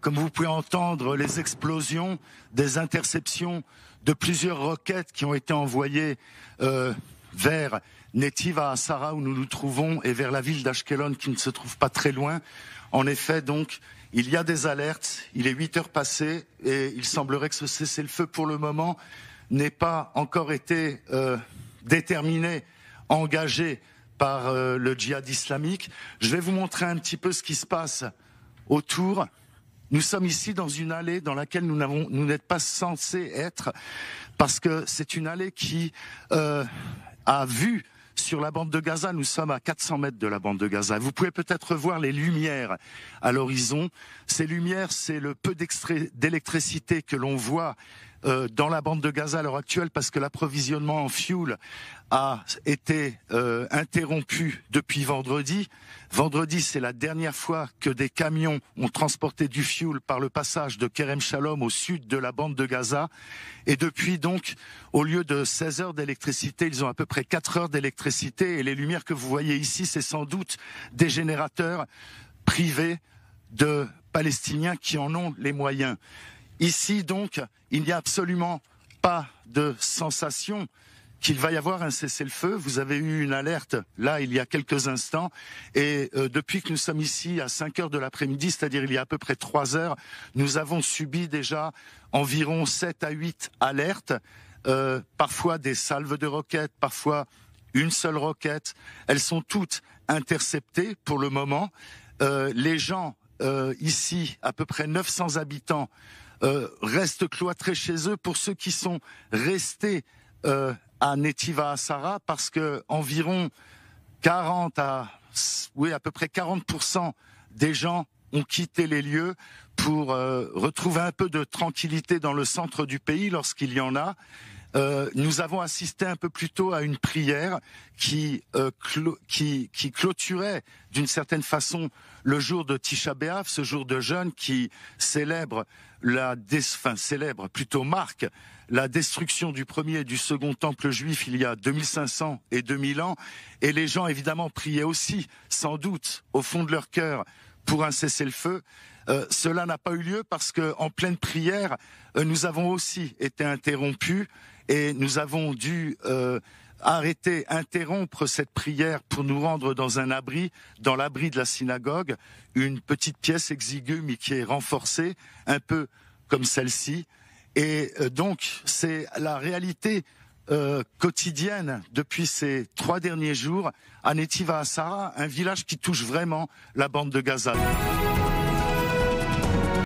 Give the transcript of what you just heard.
comme vous pouvez entendre, les explosions, des interceptions de plusieurs roquettes qui ont été envoyées vers Netiv HaAsara où nous nous trouvons et vers la ville d'Ashkelon qui ne se trouve pas très loin. En effet, donc, il y a des alertes, il est 8 heures passées et il semblerait que ce cessez-le-feu pour le moment n'ait pas encore été déterminé, engagé par le djihad islamique. Je vais vous montrer un petit peu ce qui se passe autour. Nous sommes ici dans une allée dans laquelle nous n'êtes pas censés être parce que c'est une allée qui a vue sur la bande de Gaza. Nous sommes à 400 mètres de la bande de Gaza. Vous pouvez peut-être voir les lumières à l'horizon. Ces lumières, c'est le peu d'électricité que l'on voit dans la bande de Gaza à l'heure actuelle parce que l'approvisionnement en fuel a été interrompu depuis vendredi. Vendredi, c'est la dernière fois que des camions ont transporté du fuel par le passage de Kerem Shalom au sud de la bande de Gaza. Et depuis donc, au lieu de 16 heures d'électricité, ils ont à peu près 4 heures d'électricité. Et les lumières que vous voyez ici, c'est sans doute des générateurs privés de Palestiniens qui en ont les moyens. Ici, donc, il n'y a absolument pas de sensation qu'il va y avoir un cessez-le-feu. Vous avez eu une alerte, là, il y a quelques instants. Et depuis que nous sommes ici à 5 heures de l'après-midi, c'est-à-dire il y a à peu près 3 heures, nous avons subi déjà environ 7 à 8 alertes, parfois des salves de roquettes, parfois une seule roquette. Elles sont toutes interceptées pour le moment. Les gens, ici, à peu près 900 habitants, restent cloîtrés chez eux. Pour ceux qui sont restés à Netiv HaAsara, parce que environ à peu près 40% des gens ont quitté les lieux pour retrouver un peu de tranquillité dans le centre du pays lorsqu'il y en a. Nous avons assisté un peu plus tôt à une prière qui clôturait d'une certaine façon le jour de Tisha B'Av, ce jour de jeûne qui marque la destruction du premier et du second temple juif il y a 2500 et 2000 ans. Et les gens évidemment priaient aussi, sans doute, au fond de leur cœur, pour un cessez-le-feu. Cela n'a pas eu lieu parce que, en pleine prière, nous avons aussi été interrompus et nous avons dû interrompre cette prière pour nous rendre dans un abri, dans l'abri de la synagogue, une petite pièce exiguë mais qui est renforcée, un peu comme celle-ci. Et donc, c'est la réalité quotidienne depuis ces 3 derniers jours à Netiv HaAsara, un village qui touche vraiment la bande de Gaza.